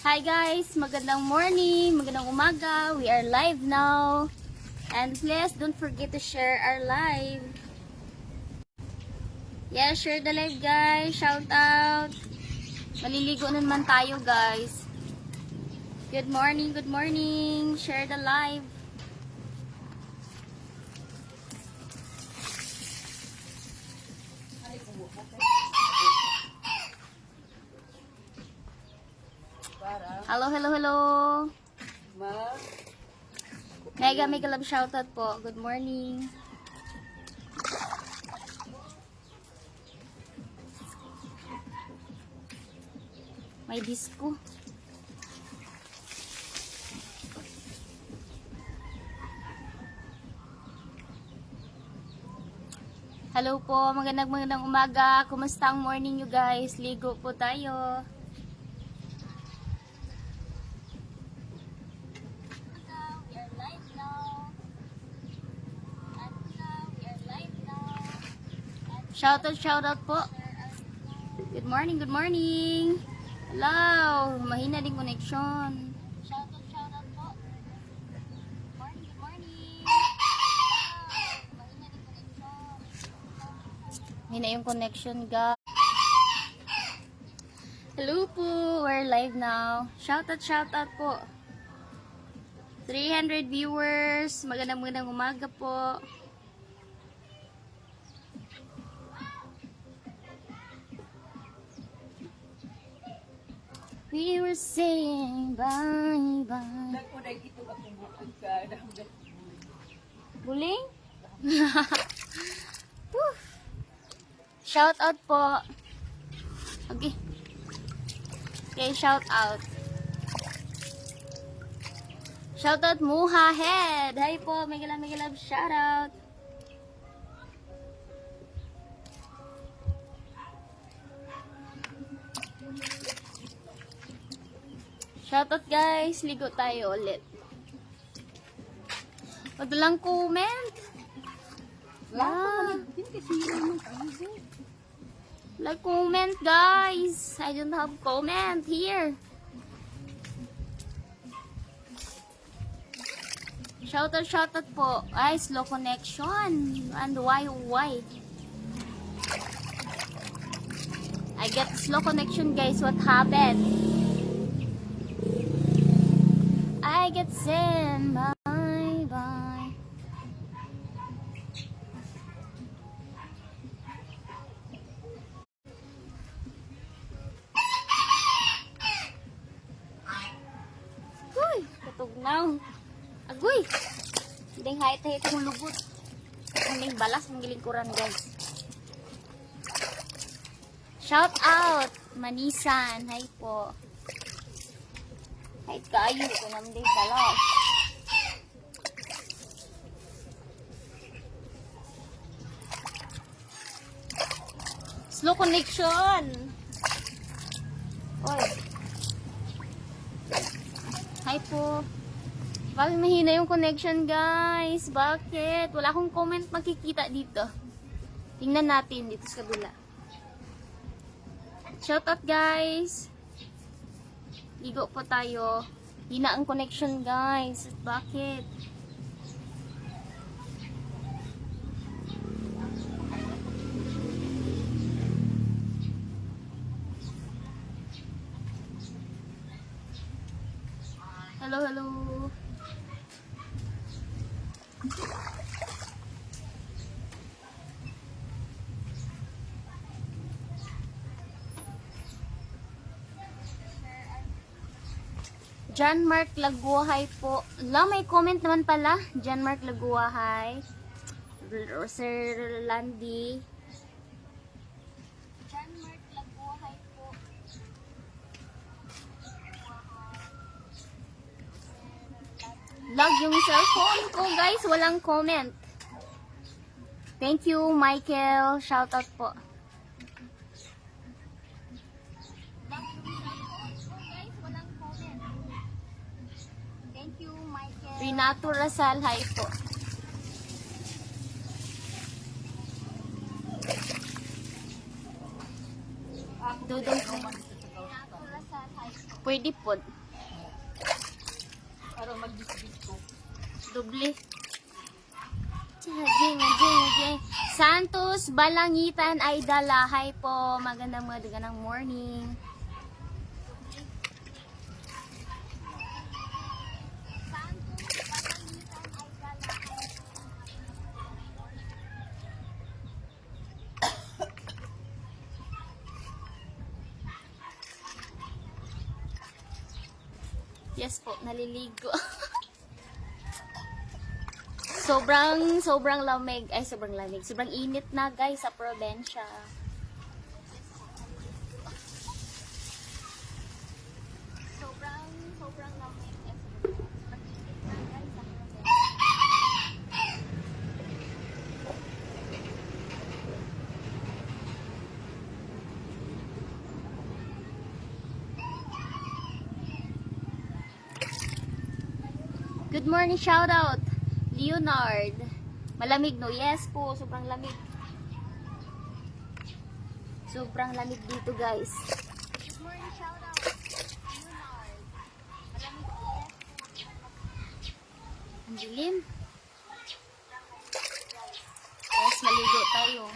Hi guys, magandang morning, magandang umaga. We are live now. And please don't forget to share our live. Yeah, share the live guys. Shout out. Maliligo na naman tayo guys. Good morning, good morning. Share the live. Hello, hello, hello. Mega love shoutout po. Good morning. May disco. Hello po, magandang umaga. Kumusta ang morning you guys? Ligo po tayo. Shoutout po. Good morning, good morning. Hello, mahina din connection. Shoutout po. Good morning, good morning. Mahina din connection. Mahina yung connection, guys. Hello po, we're live now. Shoutout po. 300 viewers. Magandang umaga po. We were saying bye-bye. Buling? Shout out po. Okay. Okay, shout out. Shout out Muha Head. Hi po, Mega love shout out. Shoutout guys, ligo tayo ulit. Wag lang comment. Like comment guys. I don't have comment here. Shoutout po. Ay, slow connection. And why? I get slow connection guys. What happened? I get sent bye-bye. Uy, katugnaw. Agoy. Hindi hait-hait kong lubot. Hindi balas ng gilingkuran guys. Shout out Manisan. Hi po. Kahit kayo ko naman din balas. Slow connection. Oy. Hi po. Bakit mahina yung connection guys? Bakit? Wala akong comment makikita dito. Tingnan natin dito sa kabila. Shoutout guys. Ligo po tayo. Hina ang connection guys. Bakit? Hello, hello. John Mark Laguahay po. May comment naman pala. John Mark Laguahay. Sir Landy. John Mark Laguahay po. Lag yung cellphone ko guys. Walang comment. Thank you Michael. Shoutout po. Renato Rasal, hi po. Dudong Pwede po. Para mag-disbis ko. Doble. Santos Balangitan ay dalahay po. Magandang morning. Yes po, naliligo. sobrang lamig. Ay, sobrang lamig. Sobrang init na, guys, sa probinsya. Sobrang lamig. Ay, sobrang init na, guys, sa probinsya. Good morning, shout out. Leonard. Malamig, no? Yes po, sobrang lamig. Sobrang lamig dito, guys. Good morning, shout out. Leonard. Malamig, yes po. Ang dilim. Yes, maligo tayo.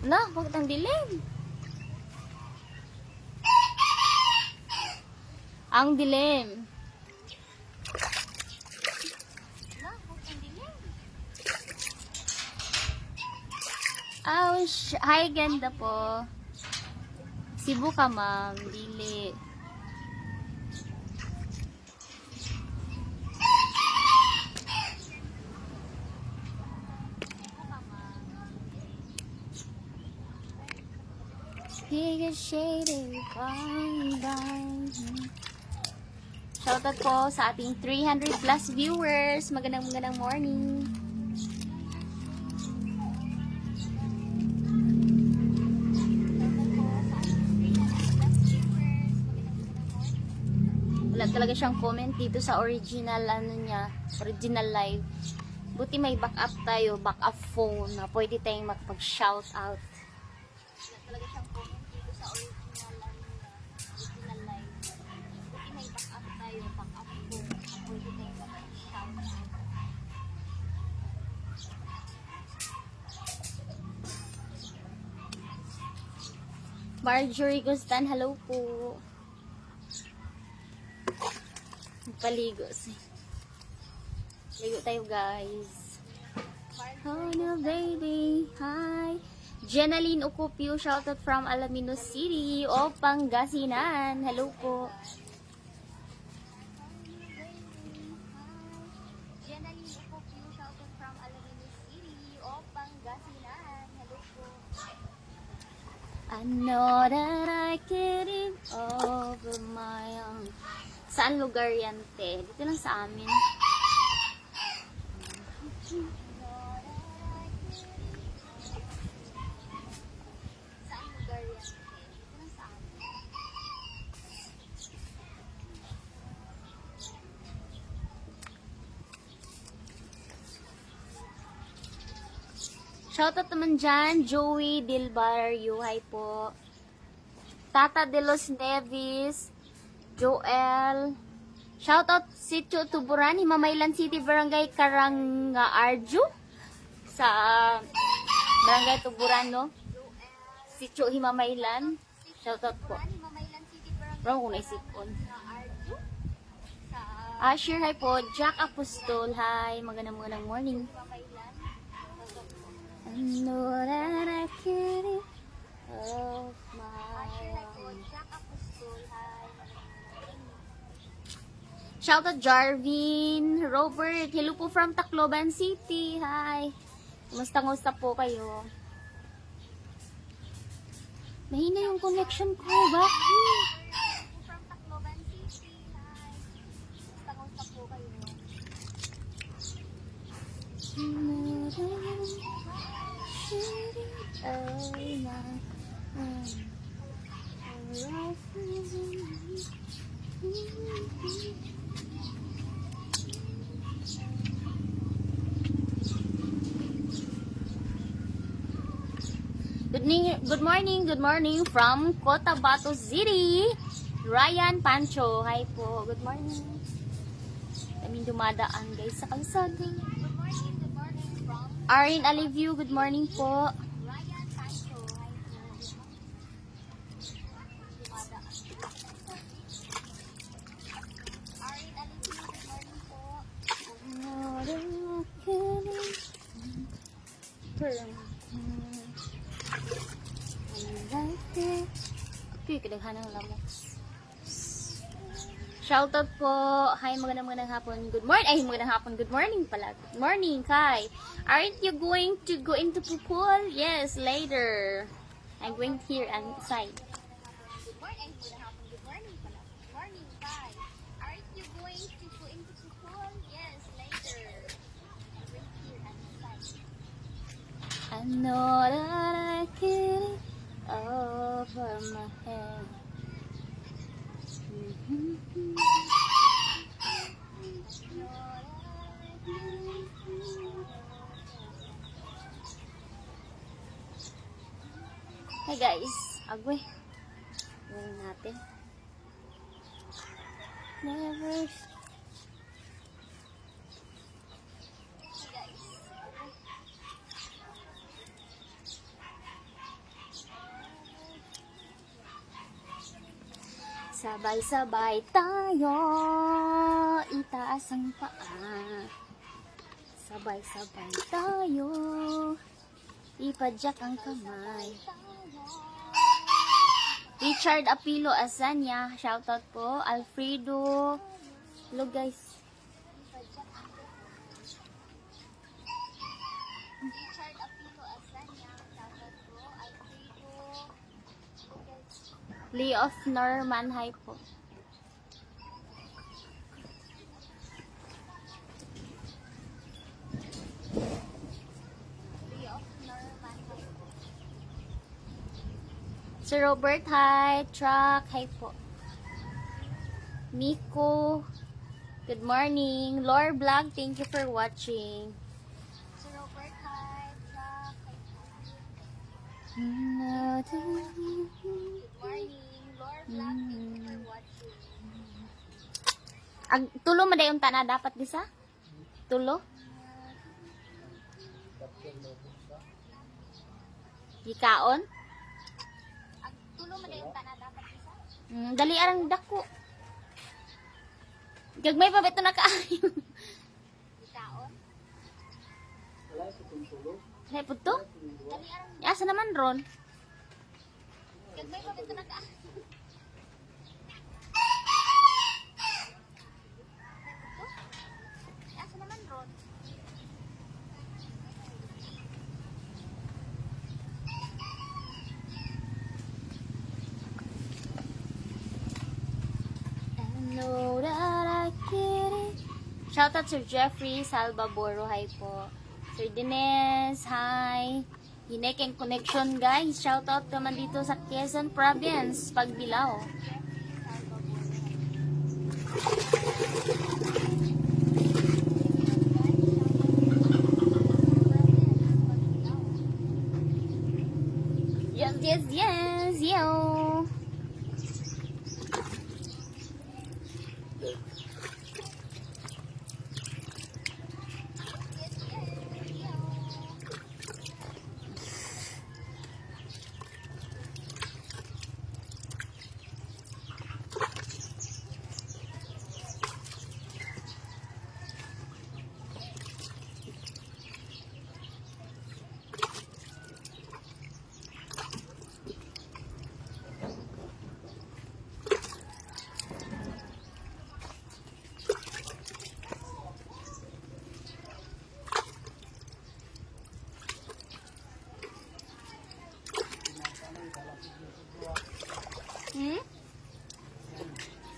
Na, bakit ang dilim? Ang dilim. Na, bakit ang dilim? Ouch! Hi, ganda po. Cebu ka, ma'am. Dili. Bigger shaded combine. Shoutout po sa ating 300 plus viewers. Magandang morning. Wala talaga siyang comment dito sa original original live. Buti may backup tayo, backup phone na pwede tayong makapag-shoutout. Wala talaga siyang comment dito sa original live. Buti may backup tayo, backup phone na pwede tayong makapag-shoutout. Marjorie Gustan, hello po. Paligo. Ligo tayo, guys. Oh no, baby. Hi. Jenaline Ukupio, shoutout from Alaminos City, o Pangasinan. Hello po. Jenaline Ukupio, shoutout from Alaminos City, o Pangasinan. Hello po. I know that I can't over my own. Saan lugar yan, te? Dito lang sa amin. Saan lugar yan, te? Dito lang sa amin. Shoutout naman dyan, Joey Dilbarrio. Hi po. Tata de los Nevis. Joel. Shoutout Sitio Tuburan, Himamaylan City, Barangay Karangaarju. Sa Barangay Tuburan, no? Sitio Himamaylan. Shoutout po. Parang kung naisipon. Asher, hi po. Jack Apostol, hi. Magandang morning. I know that I can't of my own. Shoutout Jarvin, Robert, hello po from Tacloban City. Hi. Kumusta po kayo? Mahina yung connection ko. Bakit? From Tacloban City. Hi. Kumusta po kayo? Good morning from Cotabato City. Ryan Pancho. Hi po. Good morning. Kami dumadaan guys sa kalsada. Good morning from Arin Aliviu. Good morning po. Ryan Pancho. Hi po. Dumadaan. Arin Aliviu. Good morning po. Okay, kadaghan ng lamok. Shoutout po. Hi, magandang hapon. Good morning. Ay, magandang hapon. Good morning pala. Good morning, Kai. Aren't you going to go into pool? Yes, later. I'm going here inside. Good morning. Magandang hapon. Good morning pala. Good morning, Kai. Aren't you going to go into pool? Yes, later. I'm going here inside. I know that I can over my head. Hey guys, agwe. Gawin natin. Never. Sabay-sabay tayo, itaas ang paa. Sabay-sabay tayo, ipadyak ang kamay. Richard Apilo Azania, shoutout po. Alfredo, hello guys. Richard Apilo Azania, shoutout po. Alfredo, Lee of Norman, hi po. Lee of Norman, hi po. Sir Robert, hi. Truck, hi po. Miko, good morning. Lore Vlog, thank you for watching. Sir Robert, hi. Truck, hi po. Good morning, Lore Vlog, thank you for watching. Tulo madayon ta na dapat disa? Tulo? Gikaon? Tulo madayon ta na dapat disa? Dali arang dako. Gagmay pa beto na kaayo. Gikaon? Wala sa tulo. Hay puto? Dali arang. Asa naman ron? Gagmay pa beto na kaayo. Asa naman ron? Know that I get it. Shoutout Sir Jeffrey Salvaboro, hi po. Sir Dines, hi. Hinek and Connection guys, shoutout naman dito sa Quezon Province, Pagbilao. Yes, yo.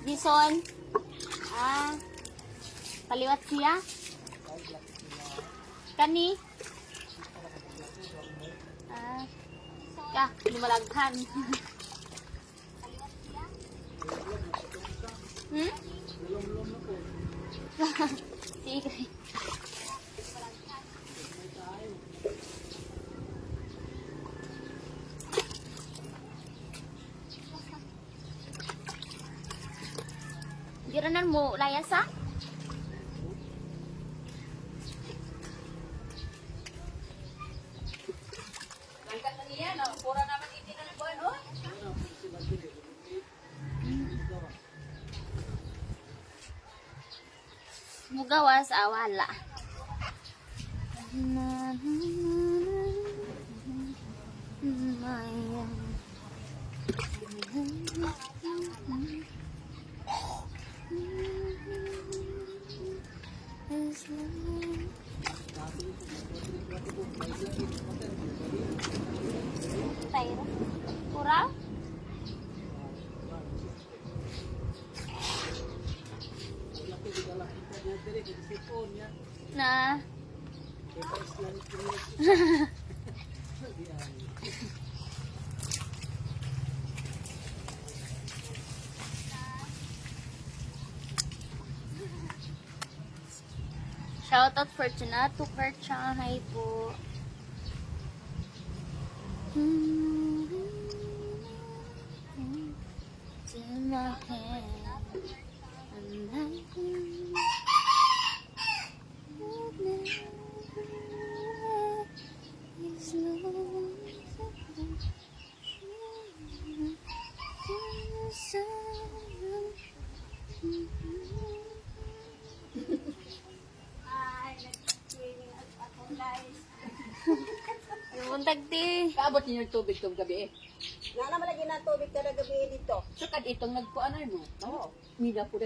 Bison. Paliwat siya. Kani. Lumalaghan. Paliwat siya. Sige. Giranan mo layas ha? Angkat na niya, no? Pura naman hindi na nagbuhan, oh. Mugawas awala. Tayo. Pura? Na. Shoutout Fortunato Karchahay po. To my hand, and yung tagti. Kaabot niyo yung tubig tong gabi, eh. Nga naman lagi na tubig kada gabi dito. So, kad itong nagpuanan mo. Oo. Mida po